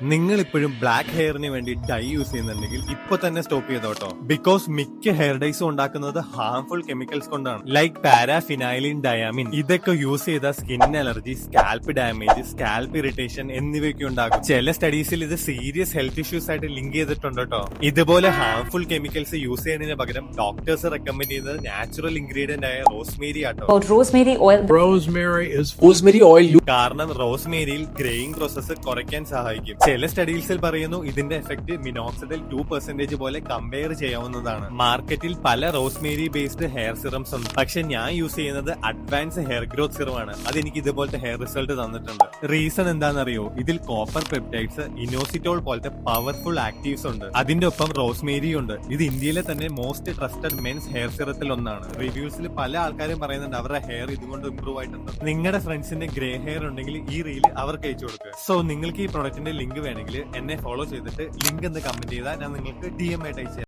നിങ്ങൾ ഇപ്പോഴും ബ്ലാക്ക് ഹെയറിന് വേണ്ടി ഡൈ യൂസ് ചെയ്യുന്നുണ്ടെങ്കിൽ ഇപ്പൊ തന്നെ സ്റ്റോപ്പ് ചെയ്തോട്ടോ. ബിക്കോസ് മിക്ക ഹെയർ ഡൈസും ഉണ്ടാക്കുന്നത് ഹാർംഫുൾ കെമിക്കൽസ് കൊണ്ടാണ്. ലൈക്ക് പാരാഫിനൈലിൻ, ഡയാമിൻ. ഇതൊക്കെ യൂസ് ചെയ്ത skin allergy, scalp damage, scalp irritation എന്നിവയൊക്കെ ഉണ്ടാകും. ചില സ്റ്റഡീസിൽ ഇത് സീരിയസ് ഹെൽത്ത് ഇഷ്യൂസ് ആയിട്ട് ലിങ്ക് ചെയ്തിട്ടുണ്ട് കേട്ടോ. ഇതുപോലെ ഹാർംഫുൾ കെമിക്കൽസ് യൂസ് ചെയ്യുന്നതിന് പകരം ഡോക്ടേഴ്സ് റെക്കമെൻഡ് ചെയ്യുന്നത് നാച്ചുറൽ ഇൻഗ്രീഡിയന്റ് ആയ റോസ്മേരി ആട്ടോ. Rosemary oil. Rosemary oil. കാരണം റോസ്മേരിയിൽ ഗ്രേയിങ് പ്രോസസ്സ് കുറയ്ക്കാൻ സഹായിക്കും. ചില സ്റ്റഡീസിൽ പറയുന്നു ഇതിന്റെ എഫക്ട് മിനോക്സിഡിൽ 2% പോലെ കമ്പയർ ചെയ്യാവുന്നതാണ്. മാർക്കറ്റിൽ പല റോസ്മേരി ബേസ്ഡ് ഹെയർ സിറംസ് ഉണ്ട്. പക്ഷെ ഞാൻ യൂസ് ചെയ്യുന്നത് അഡ്വാൻസ് ഹെയർ ഗ്രോത്ത് സിറമാണ്. അതെനിക്ക് ഇതുപോലത്തെ ഹെയർ റിസൾട്ട് തന്നിട്ടുണ്ട്. റീസൺ എന്താണെന്നറിയോ? ഇതിൽ കോപ്പർ പെപ്റ്റൈഡ്സ്, ഇനോസിറ്റോൾ പോലത്തെ പവർഫുൾ ആക്റ്റീവ്സ് ഉണ്ട്. അതിന്റെ ഒപ്പം റോസ്മേരി ഉണ്ട്. ഇത് ഇന്ത്യയിലെ തന്നെ മോസ്റ്റ് ട്രസ്റ്റഡ് മെൻസ് ഹെയർ സിറത്തിൽ ഒന്നാണ്. റിവ്യൂസിൽ പല ആൾക്കാരും പറയുന്നുണ്ട് അവരുടെ ഹെയർ ഇതുകൊണ്ട് ഇംപ്രൂവ് ആയിട്ടുണ്ട്. നിങ്ങളുടെ ഫ്രണ്ട്സിന്റെ ഗ്രേ ഹെയർ ഉണ്ടെങ്കിൽ ഈ റീൽ അവർക്ക് അയച്ചു കൊടുക്കുക. സോ നിങ്ങൾക്ക് ഈ പ്രൊഡക്റ്റിന്റെ ലിങ്ക് വേണമെങ്കിൽ എന്നെ ഫോളോ ചെയ്തിട്ട് ലിങ്ക് എന്ന് കമന്റ് ചെയ്താൽ ഞാൻ നിങ്ങൾക്ക് DM ആയിട്ട് അയച്ചു